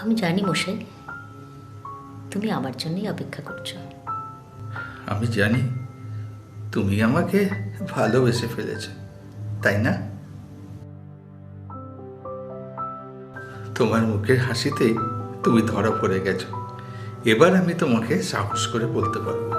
আমি জানি মশাই, তুমি আমার জন্যই অপেক্ষা করছো। আমি জানি তুমি আমাকে ভালোবেসে ফেলেছ, তাই না? তোমার মুখের হাসিতেই তুমি ধরা পড়ে গেছো। এবার আমি তোমাকে সাহস করে বলতে পারবো।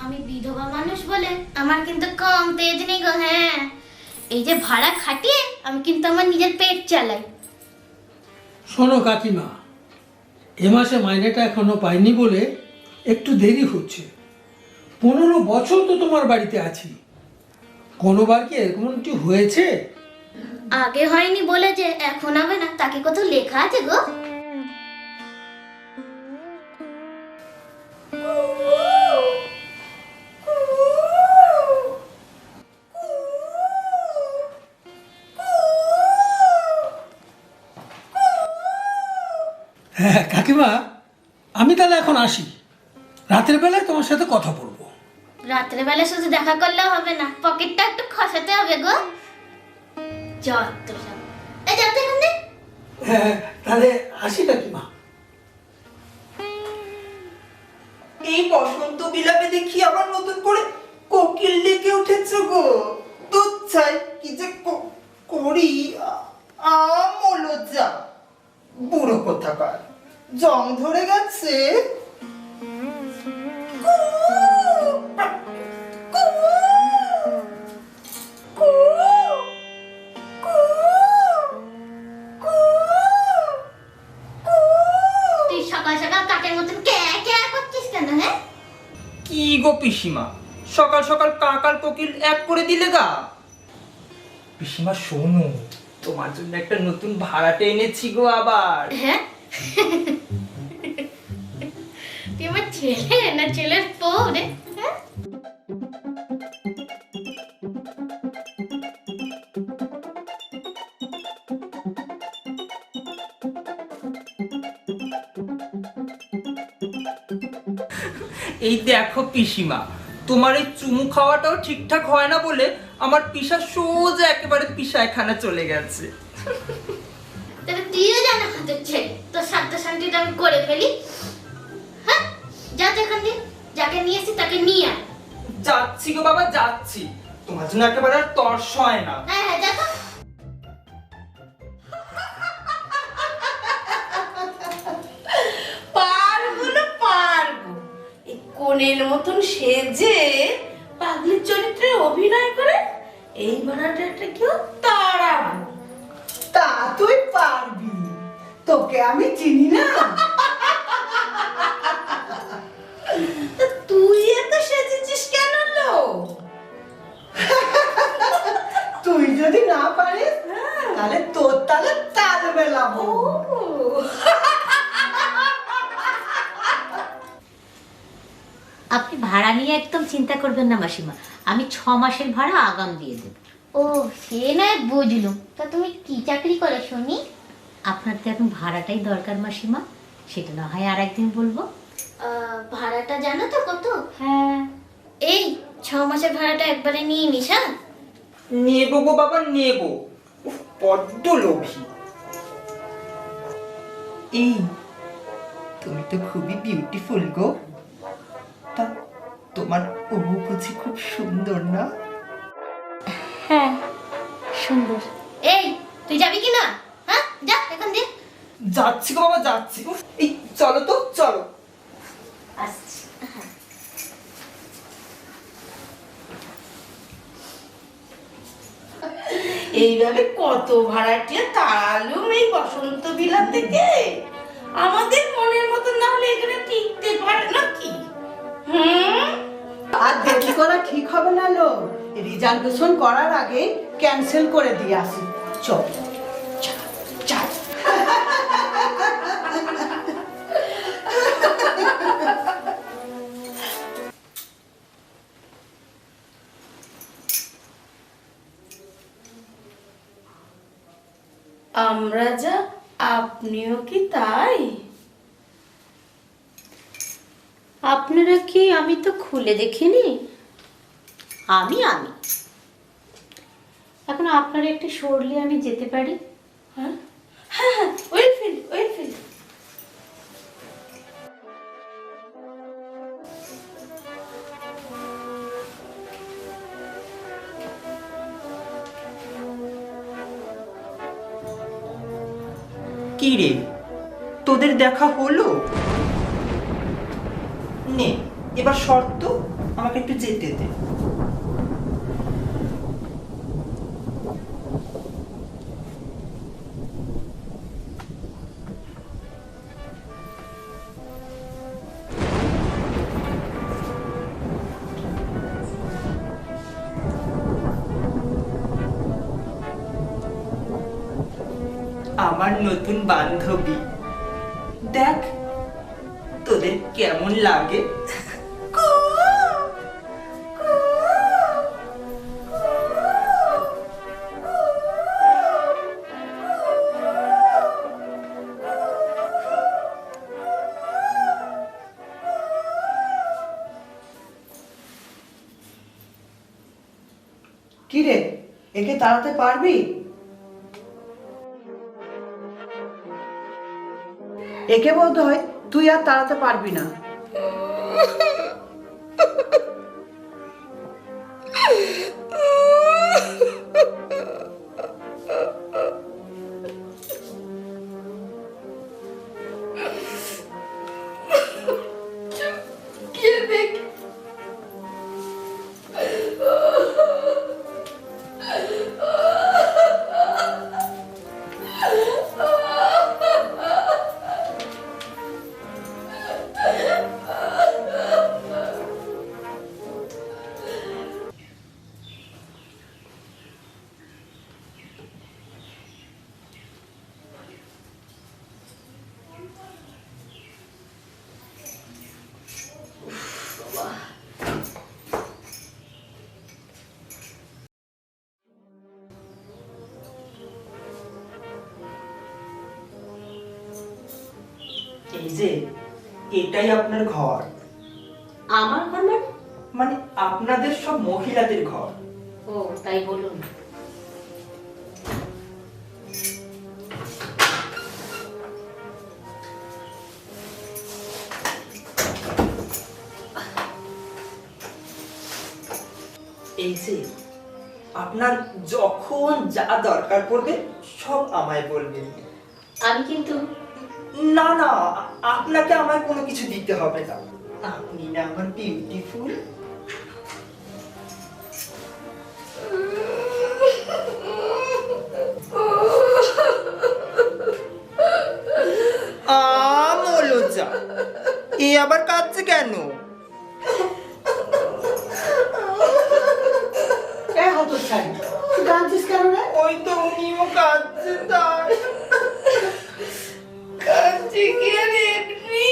আমি বিধবা মানুষ বলে আমার কিন্তু কম তেজ নেই গো। হ্যাঁ, এই যে ভাড়া খাটিয়ে আমি কিন্তু আমার নিজের পেট চালাই। শোনো কাকিমা, এ মাসে মাইনেটা এখনো পাইনি বলে একটু দেরি হচ্ছে। 15 বছর তো তোমার বাড়িতে আছি, কোনোবার কি এরকমটি হয়েছে? আগে হয়নি বলে যে এখন হবে না তাকে কত লেখা আছে গো। হ্যাঁ কাকিমা, আমি তাহলে এখন আসি, রাতের বেলায় তোমার সাথে কথা বলবো। রাত্রে বেলা শুধু দেখা করলেও হবে না, পকেটটা একটু খসাতে হবে গো। যত সব। এই যাতে এখানে। হ্যাঁ তাহলে আসি কাকিমা। এই বসন্ত বিলাপে দেখি আবার নতুন করে কোকিল ডেকে উঠেছে গো। দুধ চাই কি যে করি, আমলজ্জা বুড়ো কোথাকার, জং ধরে গেছে। তুই সকাল সকাল কাকের মতন কে কে করছিস কেন? হ্যাঁ, কি গো পিসিমা, সকাল সকাল কাকার কোকিল এক করে দিলে গা। পিসিমা শোনো, তোমার জন্য একটা নতুন ভাড়াটে এনেছি গো আবার। হ্যাঁ। তুই আমার ছেলে না ছেলের বউ রে? হ্যাঁ, এই দেখো পিসিমা, তোমার এই চুমু খাওয়াটাও ঠিকঠাক হয় না বলে আমার পিসা সোজা একেবারে পিসায়খানা চলে গেছে। তাহলে তুইও জানা হাতের ছেলে, তোর সাধ্য শান্তিটা আমি করে ফেলি। হ্যাঁ, যা তো এখান দিয়ে, যাকে নিয়ে এসেছি তাকে নিয়ে আয়। যাচ্ছি গো বাবা, যাচ্ছি, তোমার জন্য একেবারে আর তর্স হয় না। হ্যাঁ হ্যাঁ, যা তো। পারবো না পারবো, এই কোণের মতন সেজে পাগলির চরিত্রে অভিনয় করে এই বানাটা কেউ তাড়াবো। তা তুই পারবি, তোকে আমি চিনি না। তুই এত সেজেছিস কেন লো? তুই যদি না পারিস তাহলে তোর তাহলে তাল মেলাবো। আপনি ভাড়া নিয়ে একদম চিন্তা করবেন না মাসিমা, আমি 6 মাসের ভাড়া আগাম দিয়ে দেব। ও, সে নয় বুঝলুম। তা তুমি কি চাকরি করে শুনি? আপনার তো এখন ভাড়াটাই দরকার মাসিমা, সেটা না হয় আর একদিন বলবো। ভাড়াটা জানো তো কত? হ্যাঁ, এই 6 মাসের ভাড়াটা একবারে নিয়ে নিস। হ্যাঁ, নেবো গো বাবা, নেবো। উফ, বড্ড লোভী। এই, তুমি তো খুবই বিউটিফুল গো। তা তোমার ও বুঝি খুব সুন্দর না? হ্যাঁ সুন্দর। এই তুই যাবি কি না? হ্যাঁ, যা এখান দিয়ে। যাচ্ছি গো বাবা, যাচ্ছি। উফ, এই চলো তো, চলো। আসছি। এইভাবে কত ভাড়াটিয়া তাড়ালুম এই বসন্ত বিলাপ থেকে। আমাদের মনের মতো না হলে এখানে টিকতে পারে নাকি? আর দেরি করা ঠিক হবে না লো, রিজার্ভেশন করার আগে ক্যান্সেল করে দিয়ে আসি। চল চল। আমরা যা আপনিও কি তাই? আপনারা কি? আমি তো খুলে দেখিনি। আমি এখন আপনারা একটু সরলে আমি যেতে পারি। হ্যাঁ হ্যাঁ হ্যাঁ, ওয়েলফিল্ড ওয়েলফিল্ড। কি রে, তোদের দেখা হলো? নে এবার শর্ত, আমাকে একটু যেতে দে। আমার নতুন বান্ধবী, দেখ তোদের কেমন লাগে। কি রে, একে তাড়াতে পারবি? একে বলতে হয় তুই আর তাড়াতে পারবি না। এই যে এটাই আপনার ঘর। আমার ঘর মানে? মানে আপনাদের সব মহিলাদের ঘর। ও তাই বলুন। এই যে আপনার যখন যা দরকার পড়বে সব আমায় বলবেন। আমি কিন্তু না না, আপনাকে আমায় কোনো কিছু দিতে হবে না। আপনি না আমার বিউটিফুল। মলজা, এ আবার কাঁদছে কেন? এ হতচ্ছাড়ি, তুই কাঁদছিস কেন রে? ওই তো উনিও কাঁদছে তাই। কাঁদছি কি আর এমনি?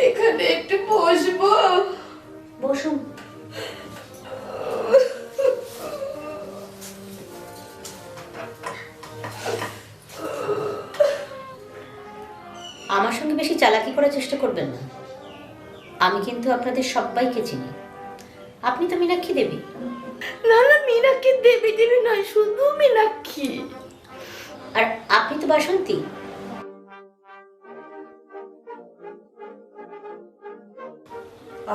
এখানে একটু বসবো? বসুন। আমার সঙ্গে বেশি চালাকি করার চেষ্টা করবেন না। আমি কিন্তু আপনাদের সবাইকে চিনি। আপনি তো মীনাক্ষী দেবী। না না, মীনাক্ষী দেবী দেবী নয়, শুধু মীনাক্ষী। আর আপনি তো বাসন্তী।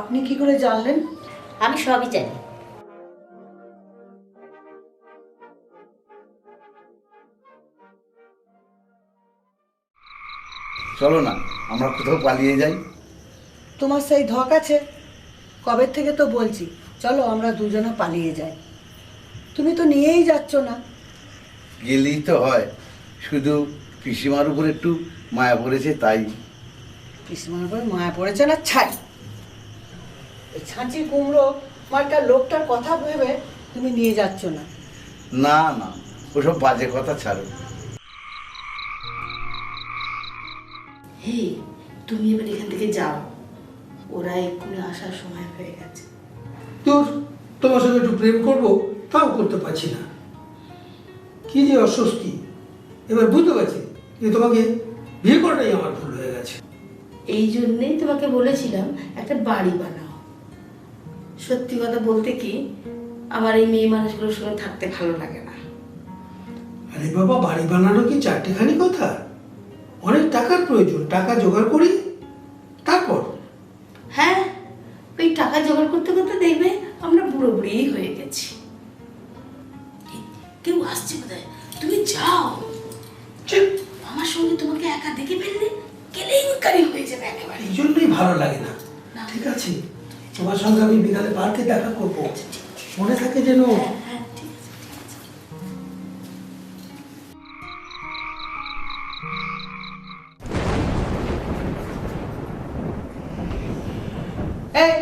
আপনি কি করে জানলেন? আমি সবই জানি। চলো না আমরা কোথাও পালিয়ে যাই। তোমার সেই ধক আছে? কবে থেকে তো বলছি চলো আমরা দুজনে পালিয়ে যাই। তুমি তো নিয়েই যাচ্ছ না। গেলেই তো হয়, শুধু পিসিমার উপর একটু মায়া পড়েছে তাই। পিসিমার উপরে মায়া পড়েছে না ছাই। ছাঁচি কুমড়ো মার্কার লোকটার কথা ভেবে তুমি নিয়ে যাচ্ছ না। না না, ওসব বাজে কথা ছাড়ো। হে, তুমি এবার এখান থেকে যাও, ওরা এক্ষুনি আসার সময় হয়ে গেছে। তোর তোমার সঙ্গে একটু প্রেম করবো, তাও করতে পারছি না। কি যে অস্বস্তি। এবার বুঝতে পারছি যে তোমাকে বিয়ে করাটাই আমার ভুল হয়ে গেছে। এই জন্যেই তোমাকে বলেছিলাম একটা বাড়ি বানাও। সত্যি কথা বলতে কি, আমার এই মেয়ে মানুষগুলোর সঙ্গে থাকতে ভালো লাগে না। আরে বাবা, বাড়ি বানানো কি চারটেখানি কথা? অনেক টাকার প্রয়োজন, টাকা জোগাড় করি তারপর। হ্যাঁ, ওই টাকা জোগাড় করতে করতে দেখবে আমরা বুড়ো বুড়িই হয়ে গেছি। কেউ আসছে বোধহয়, তুমি যাও। চুপ। আমার সঙ্গে তোমাকে একা দেখে ফেললে কেলেঙ্কারি হয়ে যাবে একেবারে। এই জন্যই ভালো লাগে না। ঠিক আছে, তোমার সঙ্গে আমি বিকালে পার্কে দেখা করবো, মনে থাকে যেন। হ্যাঁ, ঠিক আছে। এই,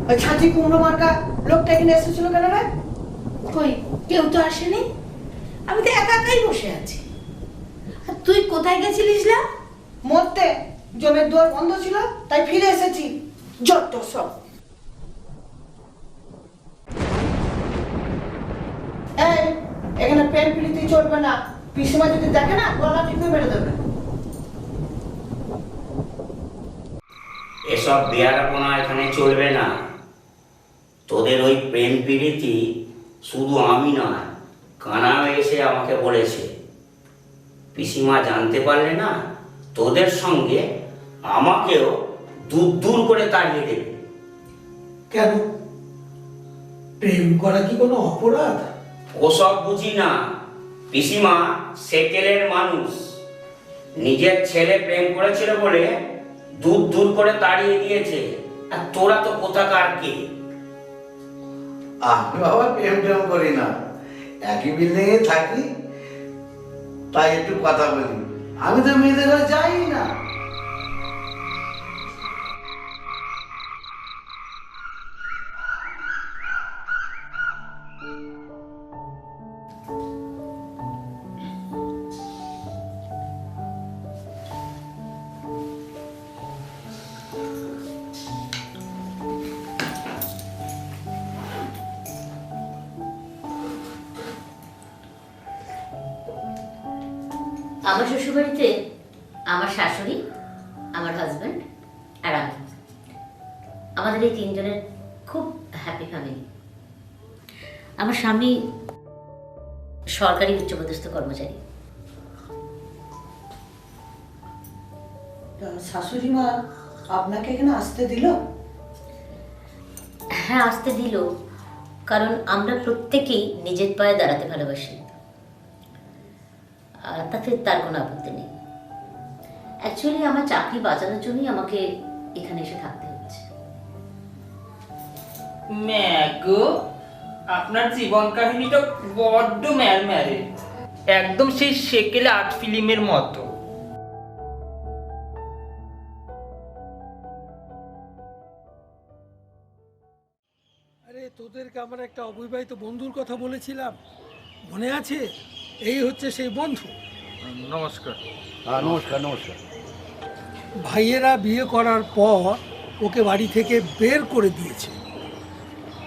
ওই ছাঁচি কুমড়ো মার্কা লোকটা এখানে এসেছিল কেন রে? কই, কেউ তো আসেনি। আমি তো একা একাই বসে আছি। আর তুই কোথায় গেছিলিস না? মরতে জমের দুয়ার বন্ধ ছিল, তাই ফিরে এসেছি। যত সব। এই, এখানে প্রেম প্রীতি চলবে না। পিসিমা যদি দেখে না, গলা টিপে মেরে দেবে। এসব বেয়ারাপনা এখানে চলবে না। তোদের ওই প্রেম প্রীতি শুধু আমি নয়, কানাও এসে আমাকে বলেছে, পিসিমা জানতে পারলে না তোদের সঙ্গে আমাকেও দূর দূর করে তাড়িয়ে দেবে। কেন? প্রেম করা কি কোনো অপরাধ? ওসব বুঝি না। পিসিমা সেকেলের মানুষ, নিজের ছেলে প্রেম করেছিল বলে দূর দূর করে তাড়িয়ে দিয়েছে। আর তোরা তো কোথাকার কে? আমি বাবা প্রেম টেম করি না, একই বিল্ডিং এ থাকি, তাই একটু কথা বলি। আমি তো মেয়েদের ঘরে যাই না। আমার শ্বশুরবাড়িতে আমার শাশুড়ি, আমার হাজব্যান্ড আর আমি। আমাদের এই তিনজনের খুব হ্যাপি ফ্যামিলি। আমার স্বামী সরকারি উচ্চপদস্থ কর্মচারী। শাশুড়ি মা আপনাকে এখানে আসতে দিল? হ্যাঁ, আসতে দিল, কারণ আমরা প্রত্যেকেই নিজের পায়ে দাঁড়াতে ভালোবাসি। তাতে তার কোনো আপত্তি নেই। অ্যাকচুয়ালি আমার চাকরি বাঁচানোর জন্যই আমাকে এখানে এসে থাকতে হচ্ছে। ম্যাগো, আপনার জীবন কাহিনীটা বড্ড ম্যারম্যারে, একদম সেই সেকেলে আর্ট ফিল্মের মতো। আরে, তোদেরকে আমার একটা অবিবাহিত বন্ধুর কথা বলেছিলাম, মনে আছে? এই হচ্ছে সেই বন্ধু। নমস্কার। হ্যাঁ, নমস্কার নমস্কার। ভাইয়েরা বিয়ে করার পর ওকে বাড়ি থেকে বের করে দিয়েছে।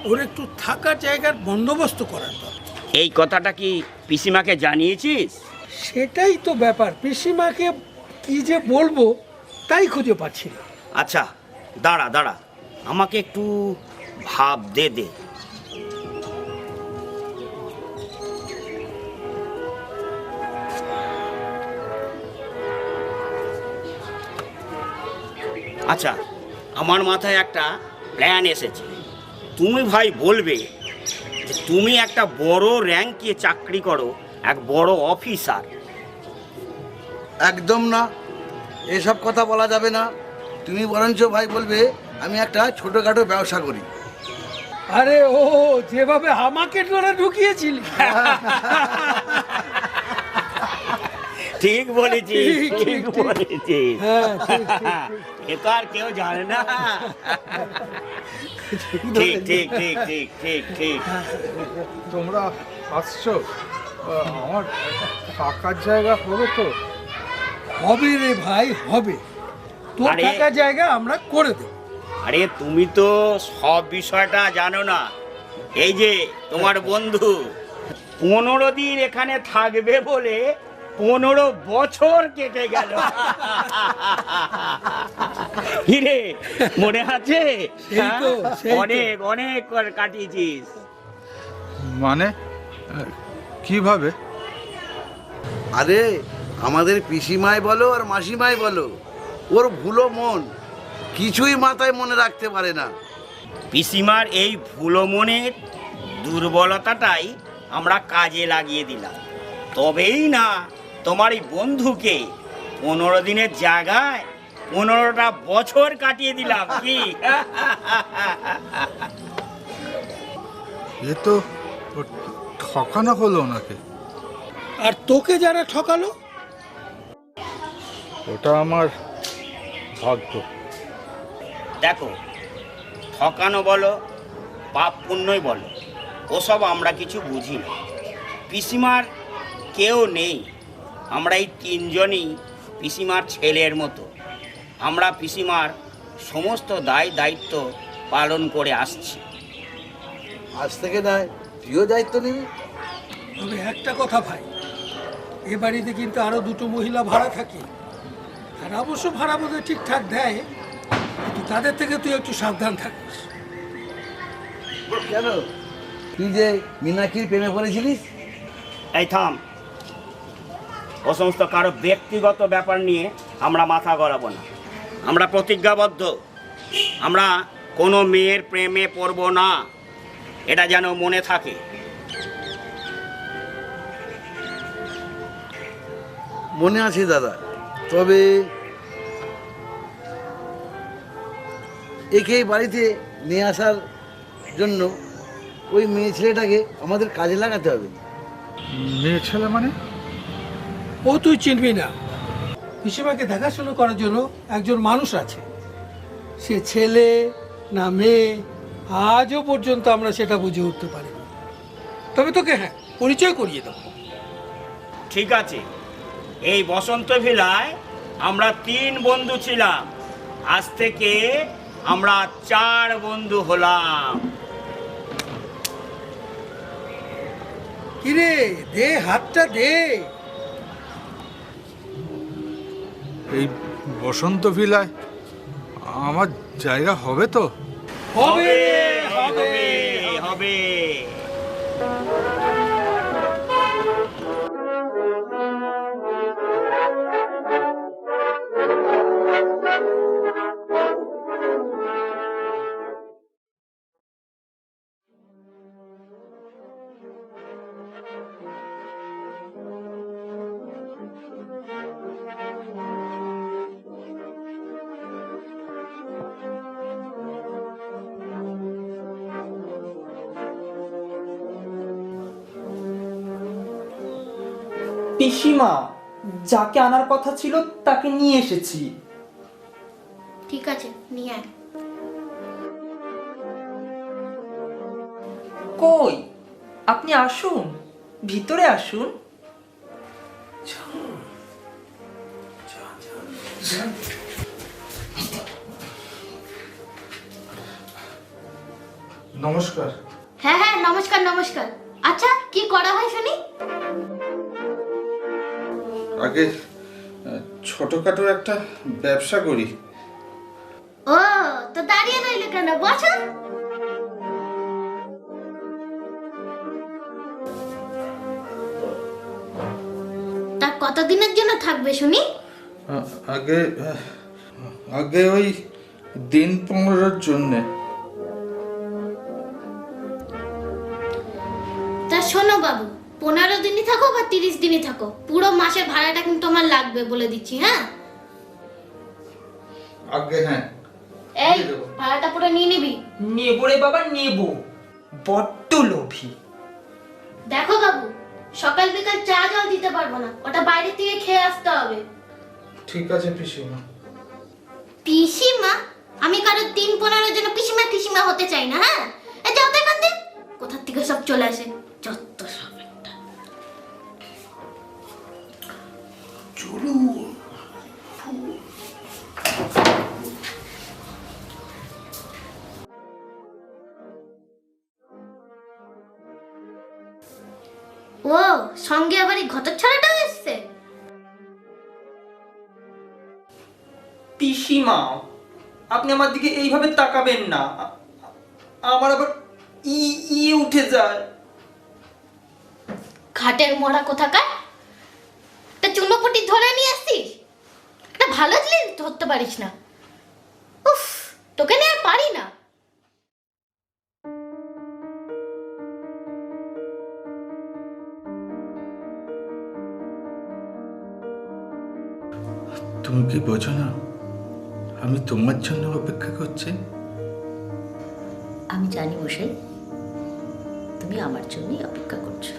ওর একটু থাকার জায়গার বন্দোবস্ত করার দরকার। এই কথাটা কি পিসিমাকে জানিয়েছিস? সেটাই তো ব্যাপার। পিসিমাকে কি যে বলবো তাই খুঁজে পাচ্ছি না। আচ্ছা, দাঁড়া দাঁড়া, আমাকে একটু ভাব দে দে। আচ্ছা, আমার মাথায় একটা প্ল্যান এসেছে। তুমি ভাই বলবে যে তুমি একটা বড় র্যাঙ্কে চাকরি করো, এক বড় অফিসার। একদম না, এসব কথা বলা যাবে না। তুমি বরঞ্চ ভাই বলবে আমি একটা ছোটখাটো ব্যবসা করি। আরে ও যেভাবে আমাকে ধরে ঢুকিয়েছিলি। ঠিক বলেছিস, ঠিক, ঠিক ঠিক, বলেছিস। হ্যাঁ, ঠিক, এ তো আর কেউ জানে না। ঠিক ঠিক ঠিক ঠিক ঠিক ঠিক। তোমরা আসছো, আমার থাকার জায়গা হবে তো? হবে রে ভাই, হবে। তোর আরে- থাকার জায়গা আমরা করে দেব। আরে তুমি তো সব বিষয়টা জানো না। এই যে তোমার বন্ধু 15 দিন এখানে থাকবে বলে 15 বছর কেটে গেল। হিরে মনে আছে? সেই তো, সেই তো। অনেক অনেক করে কাটিয়েছিস। মানে কিভাবে? আরে আমাদের পিসিমাই বলো আর মাসিমাই বলো, ওর ভুলো মন, কিছুই মাথায় মনে রাখতে পারে না। পিসিমার এই ভুলো মনের দুর্বলতাটাই আমরা কাজে লাগিয়ে দিলাম। তবেই না তোমার এই বন্ধুকে 15 দিনের জায়গায় 15টা বছর কাটিয়ে দিলাম কি? এ তো ঠকানো হলো ওনাকে। আর তোকে যারা ঠকালো, ওটা আমার ভাগ্য। দেখো, ঠকানো বলো পাপ পুণ্যই বলো, ওসব আমরা কিছু বুঝি না। পিসিমার কেউ নেই, আমরা এই 3 জনই পিসিমার ছেলের মতো। আমরা পিসিমার সমস্ত দায়িত্ব পালন করে আসছি। আজ থেকে নয় তুইও দায়িত্ব নিবি। তবে একটা কথা ভাই, এ বাড়িতে কিন্তু আরো 2টো মহিলা ভাড়া থাকে, আর অবশ্য ভাড়া বোধহয় ঠিকঠাক দেয়, কিন্তু তাদের থেকে তুই একটু সাবধান থাকিস। কেন, তুই যে মীনাক্ষীর প্রেমে পড়েছিলিস? এই থাম, ও সমস্ত কারো ব্যক্তিগত ব্যাপার নিয়ে আমরা মাথা গলাবো না। আমরা প্রতিজ্ঞাবদ্ধ, আমরা কোনো মেয়ের প্রেমে পড়ব না, এটা যেন মনে থাকে। মনে আছে দাদা, তবে একে এই বাড়িতে নিয়ে আসার জন্য ওই মেয়ে ছেলেটাকে আমাদের কাজে লাগাতে হবে। মেয়ে ছেলে মানে? ও তুই চিনবি না, পিসিমাকে দেখাশোনা করার জন্য একজন মানুষ আছে। সে ছেলে না মেয়ে আজও পর্যন্ত আমরা সেটা বুঝে উঠতে পারিনি। তবে তোকে হ্যাঁ পরিচয় করিয়ে দেবো। ঠিক আছে, এই বসন্ত ভিলায় আমরা 3 বন্ধু ছিলাম, আজ থেকে আমরা 4 বন্ধু হলাম। কিরে দে, হাতটা দে। এই বসন্ত ভিলায় আমার জায়গা হবে তো? হবে হবে হবে। পিসিমা, যাকে আনার কথা ছিল তাকে নিয়ে এসেছি। ঠিক আছে, নিয়ে আয়। কই, আপনি আসুন, ভিতরে আসুন। নমস্কার। হ্যাঁ হ্যাঁ, নমস্কার নমস্কার। আচ্ছা, কি করা হয় শুনি? আগে ছোটখাটো একটা ব্যবসা করি। ও, তো দাঁড়িয়ে রইলে কেন, বসো। তা কতদিনের জন্য থাকবে শুনি? আগে আগে ওই দিন 15-র জন্যে। তা শোনো বাবু, 15 দিনই থাকো বা 30 দিনই থাকো, পুরো মাসের ভাড়াটা কিন্তু তোমার লাগবে বলে দিচ্ছি। হ্যাঁ আগে হ্যাঁ, এই ভাড়াটা পুরো নিয়ে নিবি। নেবো রে বাবা, নেবো। বড্ড লোভী। দেখো বাবু, সকাল বিকাল চা জল দিতে পারবো না, ওটা বাইরে থেকে খেয়ে আসতে হবে। ঠিক আছে পিসিমা। পিসিমা? আমি কারো 3-15 জন্য পিসিমা টিসিমা হতে চাই না। হ্যাঁ, এই যাও তো এখান থেকে, কোথা থেকে সব চলে আসে, যত সব একটা। ও সঙ্গে আবার এই ঘটচ্ছাড়াটাও এসছে। পিসিমা, আপনি আমার দিকে এইভাবে তাকাবেন না, আমার আবার ই উঠে যায়। ঘাটের মোড়া কোথাকার, একটা চুনোপুটি ধরে নিয়ে আসছিস, একটা ভালো জিনিস ধরতে পারিস না। উফ, তোকে নিয়ে আর পারি না। তুমি কি বোঝো না আমি তোমার জন্য অপেক্ষা করছি? আমি জানি মশাই, তুমি আমার জন্যই অপেক্ষা করছো।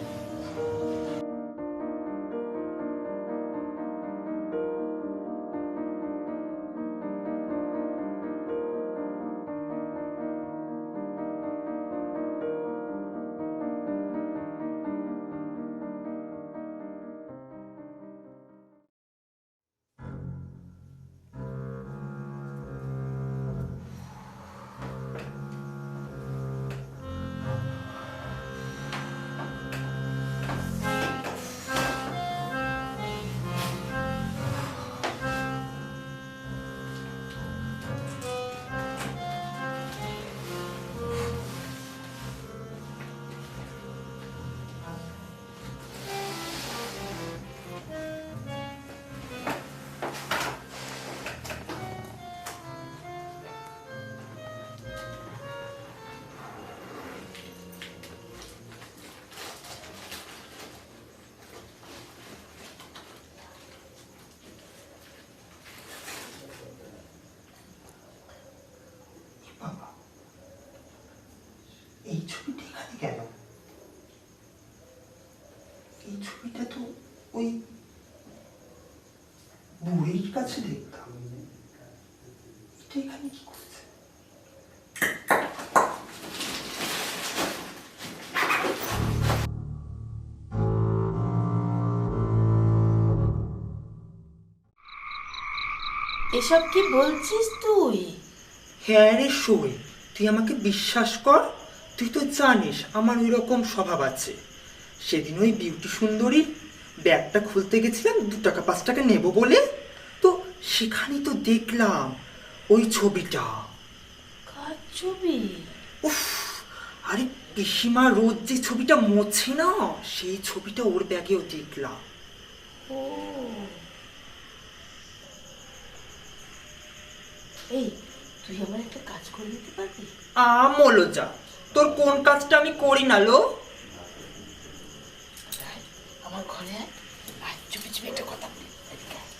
এই ছবিটা এখানে কেন? এই ছবিটা তো ওই বুড়ির কাছে দেখতাম, এটা এখানে কি করছে? এসব কি বলছিস তুই? হ্যাঁ রে সই, তুই আমাকে বিশ্বাস কর, তুই তো জানিস আমার ওই রকম স্বভাব আছে। সেদিন ওই বিউটি সুন্দরীর ব্যাগটা খুলতে গেছিলাম 2 টাকা 5 টাকা নেব বলে, তো সেখানেই তো দেখলাম ওই ছবিটা। কার ছবি? উফ, আরে পিসিমা রোজ যে ছবিটা মোছে না, সেই ছবিটা ওর ব্যাগেও দেখলাম। ও, এই তুই আমার একটা কাজ করে দিতে পারবি? আমলো যা, তোর কোন কাজটা আমি করি না লো? আমার ঘরে আয়, আর চুপি চুপি একটা কথা বলি। এদিকে আয়।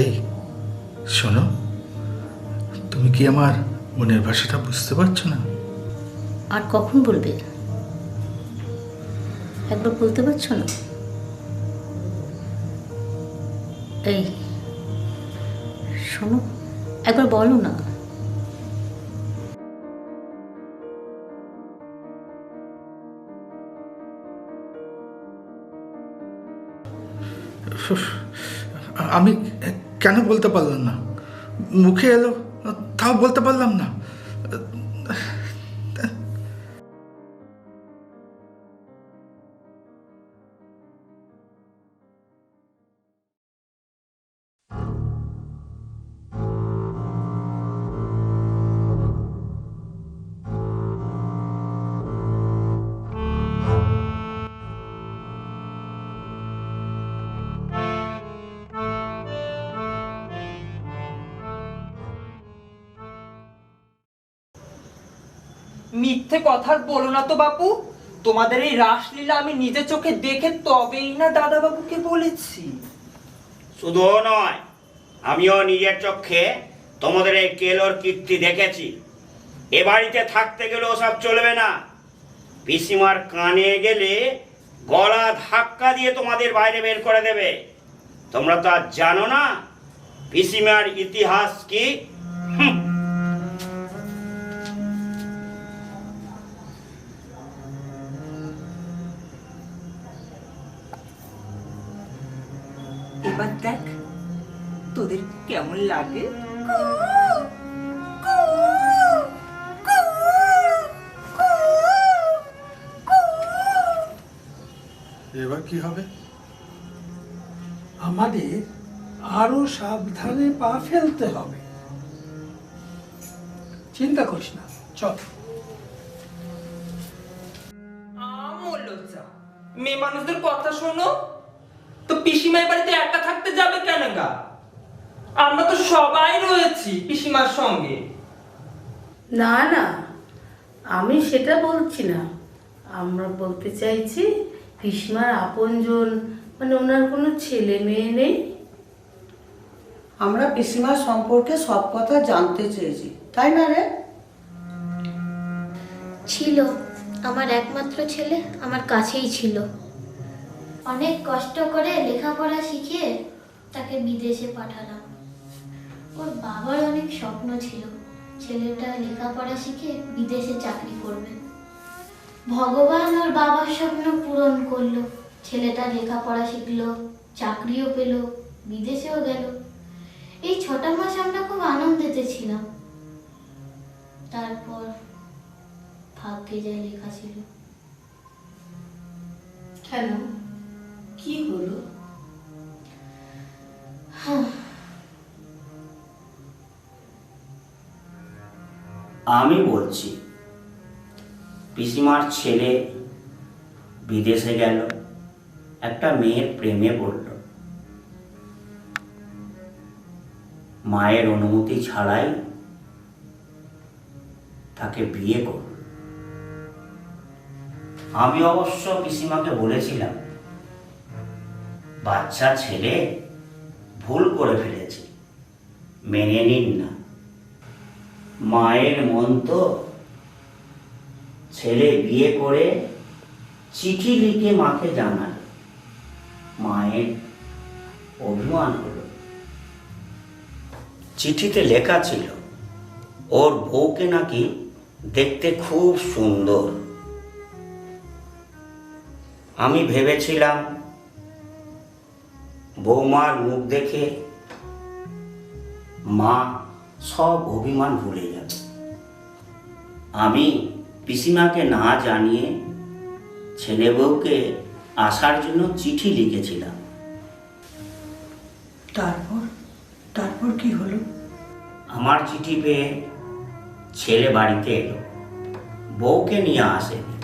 এই শোনো, তুমি কি আমার মনের ভাষাটা বুঝতে পারছো না? আর কখন বলবে? একবার বলতে পারছো না? এই শোনো, একবার বলো না। আমি কেন বলতে পারলাম না? মুখে এলো তাও বলতে পারলাম না। মিথ্যে কথা বলো না তো বাপু, তোমাদের এই রাসলীলা আমি নিজের চোখে দেখে তবেই না দাদা বাবুকে বলেছি। শুধু ও নয়, আমিও নিজের চোখে তোমাদের এই কেলোর কীর্তি দেখেছি। এ বাড়িতে থাকতে গেলে ওসব চলবে না। পিসিমার কানে গেলে গলা ধাক্কা দিয়ে তোমাদের বাইরে বের করে দেবে। তোমরা তো আর জানো না পিসিমার ইতিহাস কি। এবার দেখ তোদের কেমন লাগে? এবার কি হবে? আমাদের আরো সাবধানে পা ফেলতে হবে। চিন্তা করিস না, চল। লজ্জা, মেয়ে মানুষদের কথা শোনো তো। পিসিমার বাড়িতে একা থাকতে যাবে কেন গা? আমরা তো সবাই রয়েছি পিসিমার সঙ্গে। না না, আমি সেটা বলছি না। আমরা বলতে চাইছি পিসিমার আপনজন, মানে ওনার কোনো ছেলে মেয়ে নেই। আমরা পিসিমার সম্পর্কে সব কথা জানতে চেয়েছি, তাই না রে? ছিল, আমার একমাত্র ছেলে আমার কাছেই ছিল। অনেক কষ্ট করে লেখাপড়া শিখিয়ে তাকে বিদেশে পাঠালাম। ওর বাবার অনেক স্বপ্ন ছিল ছেলেটা লেখাপড়া শিখে বিদেশে চাকরি করবে। ভগবান ওর বাবার স্বপ্ন পূরণ করলো। ছেলেটা লেখাপড়া শিখলো, চাকরিও পেল, বিদেশেও গেল। এই 6টা মাস আমরা খুব আনন্দেতে ছিলাম। তারপর ভাগ্যে যা লেখা ছিল। কেন, কি হলো? আমি বলছি, পিসিমার ছেলে বিদেশে গেল, একটা মেয়ের প্রেমে পড়ল। মায়ের অনুমতি ছাড়াই তাকে বিয়ে করল। আমি অবশ্য পিসিমাকে বলেছিলাম, বাচ্চা ছেলে, ভুল করে ফেলেছি, মেনে নিন না। মায়ের মন তো, ছেলে বিয়ে করে চিঠি লিখে মাকে জানাল। মায়ের অভিমান হলো। চিঠিতে লেখা ছিল ওর বউকে নাকি দেখতে খুব সুন্দর। আমি ভেবেছিলাম বৌমার মুখ দেখে মা সব অভিমান ভুলে যাবে। আমি পিসিমাকে না জানিয়ে ছেলে বউকে আসার জন্য চিঠি লিখেছিলাম। তারপর কি হলো? আমার চিঠি পেয়ে ছেলে বাড়িতে এলো, বউকে নিয়ে আসেনি।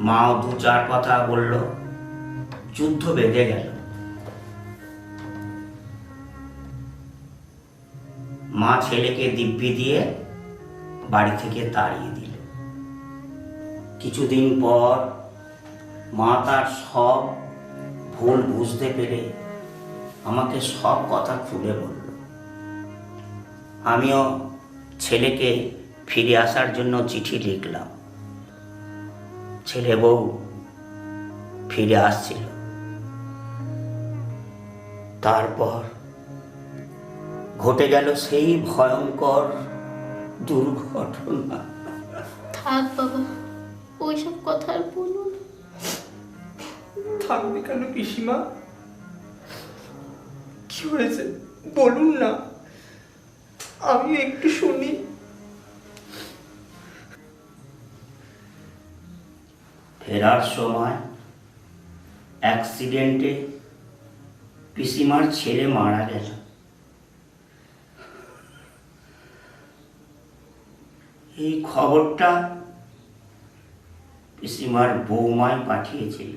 মাও 2-4 কথা বলল, যুদ্ধ বেঁধে গেল। মা ছেলেকে দিব্যি দিয়ে বাড়ি থেকে তাড়িয়ে দিল। কিছুদিন পর মা তার সব ভুল বুঝতে পেরে আমাকে সব কথা খুলে বলল। আমিও ছেলেকে ফিরে আসার জন্য চিঠি লিখলাম। ছেলে বউ ফিরে আসছিল। তারপর ঘটে গেল সেই ভয়ঙ্কর দুর্ঘটনা। থাক বাবা, ওইসব কথা আর বলুন। থাকবে কেন পিসিমা? কি হয়েছে বলুন না, আমি একটু শুনি। ফেরার সময় অ্যাক্সিডেন্টে পিসিমার ছেলে মারা গেল। এই খবরটা পিসিমার বৌমায় পাঠিয়েছিল।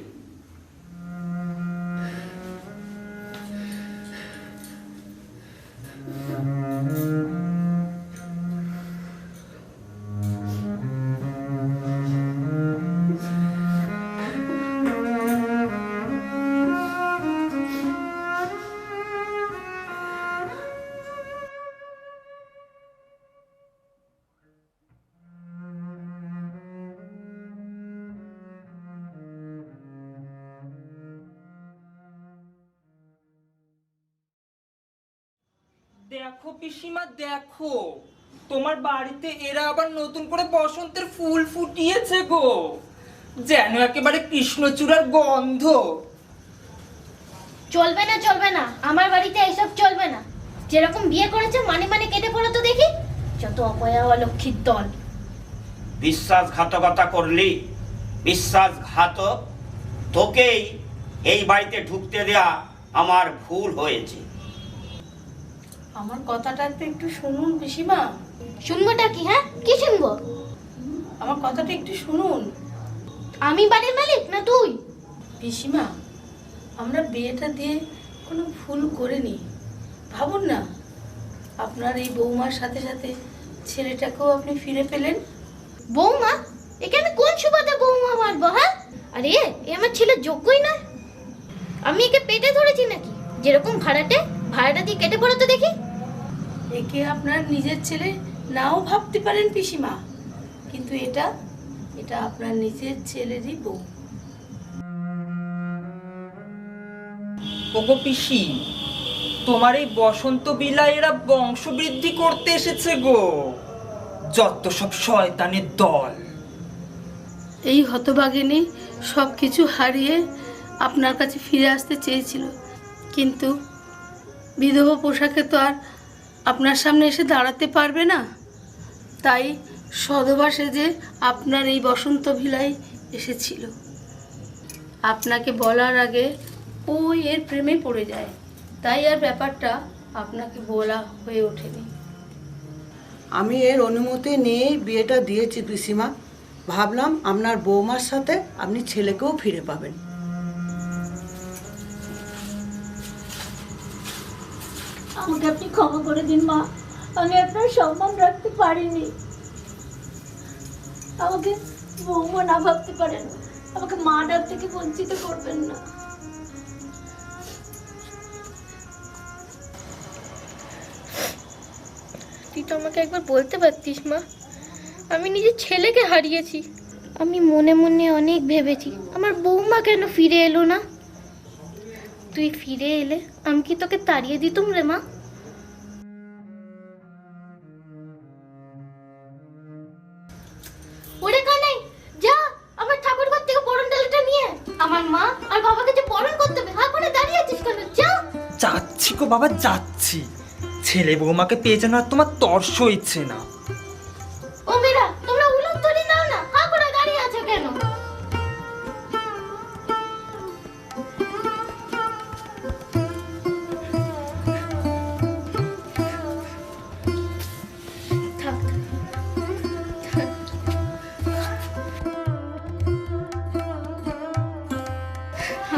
দেখো পিসিমা, দেখো তোমার বাড়িতে এরা আবার নতুন করে বসন্তের ফুল ফুটিয়েছে গো, যেন একেবারে কৃষ্ণচূড়ার গন্ধ। চলবে না চলবে না, আমার বাড়িতে এইসব চলবে না। যেরকম বিয়ে করেছে মানে মানে কেটে পড়ো তো দেখি, যত অপয়া লক্ষ্মীর দল। বিশ্বাসঘাতকতা করলি, বিশ্বাসঘাতক। তোকেই এই বাড়িতে ঢুকতে দেয়া আমার ভুল হয়েছে। আমার কথাটা একটু শুনুন পিসিমা, শুনবোটা কি? হ্যাঁ, কি শুনবো? আমার কথাটা একটু শুনুন। আমি বাড়ির মালিক না তুই? পিসিমা, আমরা বিয়েটা দিয়ে কোনো ভুল করিনি। ভাবুন না, আপনার এই বৌমার সাথে সাথে ছেলেটাকেও আপনি ফিরে পেলেন। বৌমা? একে আমি কোন সুবাদে বৌমা মারবো? হ্যাঁ, আরে এ আমার ছেলে যোগ্যই নয়। আমি একে পেটে ধরেছি নাকি? যেরকম ভাড়াটা দিয়ে কেটে পড়ো তো দেখি। একে আপনার নিজের ছেলে নাও ভাবতে পারেন পিসিমা, কিন্তু এটা আপনার নিজের ছেলেরই বউ। ওগো পিসি, তোমার এই বসন্ত বিলাইয়েরা বংশবৃদ্ধি করতে এসেছে গো, যত সব শয়তানের দল। এই হতভাগিনী সব কিছু হারিয়ে আপনার কাছে ফিরে আসতে চেয়েছিল, কিন্তু বিধবা পোশাকে তো আর আপনার সামনে এসে দাঁড়াতে পারবে না। তাই সধবা সেজে আপনার এই বসন্ত ভিলাই এসেছিল। আপনাকে বলার আগে ও এর প্রেমে পড়ে যায়, তাই আর ব্যাপারটা আপনাকে বলা হয়ে ওঠেনি। আমি এর অনুমতি নিয়েই বিয়েটা দিয়েছি পিসিমা। ভাবলাম আপনার বৌমার সাথে আপনি ছেলেকেও ফিরে পাবেন। আমাকে আপনি ক্ষমা করে দিন মা, আমি আপনার সম্মান রাখতে পারিনি। আমাকে বৌমা না ভাবতে পারেন, আমাকে মা ডাক থেকে বঞ্চিত করবেন না। তুই তো আমাকে একবার বলতে পারতিস মা, আমি নিজের ছেলেকে হারিয়েছি। আমি মনে মনে অনেক ভেবেছি আমার বৌমা কেন ফিরে এলো না। তুই ফিরে এলে আমি কি তোকে তাড়িয়ে দিতুম রে মা? ওরে কানাই, যা আমার ঠাকুর ঘর থেকে বরণ ডালাটা নিয়ে আমার মা আর বাবাকে যে বরণ করতে হবে। হা করে দাঁড়িয়ে আছিস কেন? যা। যাচ্ছি গো বাবা, যাচ্ছি। ছেলে বৌমাকে পেয়ে যেন আর তোমার তর্স হচ্ছে না। ও মেয়েরা, তোমরা উলট ধরে নাও না, হা করে দাঁড়িয়ে আছো কেন?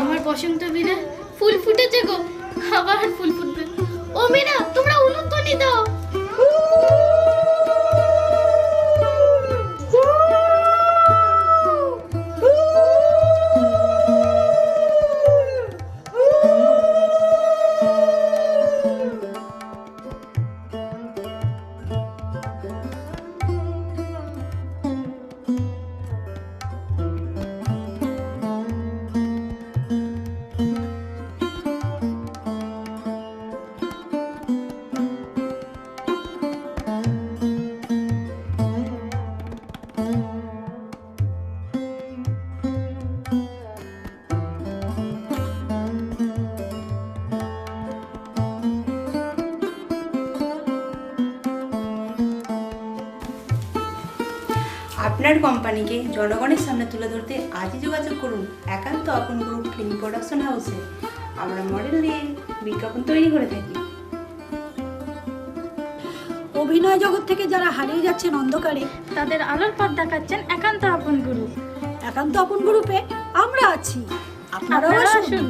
আমার বসন্ত বিলে ফুল ফুটেছে গো, আবার ফুল ফুটবে। ও মেয়েরা, তোমরা উলুধ্বনি দাও। আপনার কোম্পানিকে জনগণের সামনে তুলে ধরতে আজই যোগাযোগ করুন একান্ত আপন গ্রুপ ফিল্ম প্রোডাকশন হাউসে। আমরা মডেল দিয়ে বিজ্ঞাপন তৈরি করে থাকি। অভিনয় জগৎ থেকে যারা হারিয়ে যাচ্ছেন অন্ধকারে, তাদের আলোর পথ দেখাচ্ছেন একান্ত আপন গ্রুপ। একান্ত আপন গ্রুপে আমরা আছি, আপনারাও আসুন।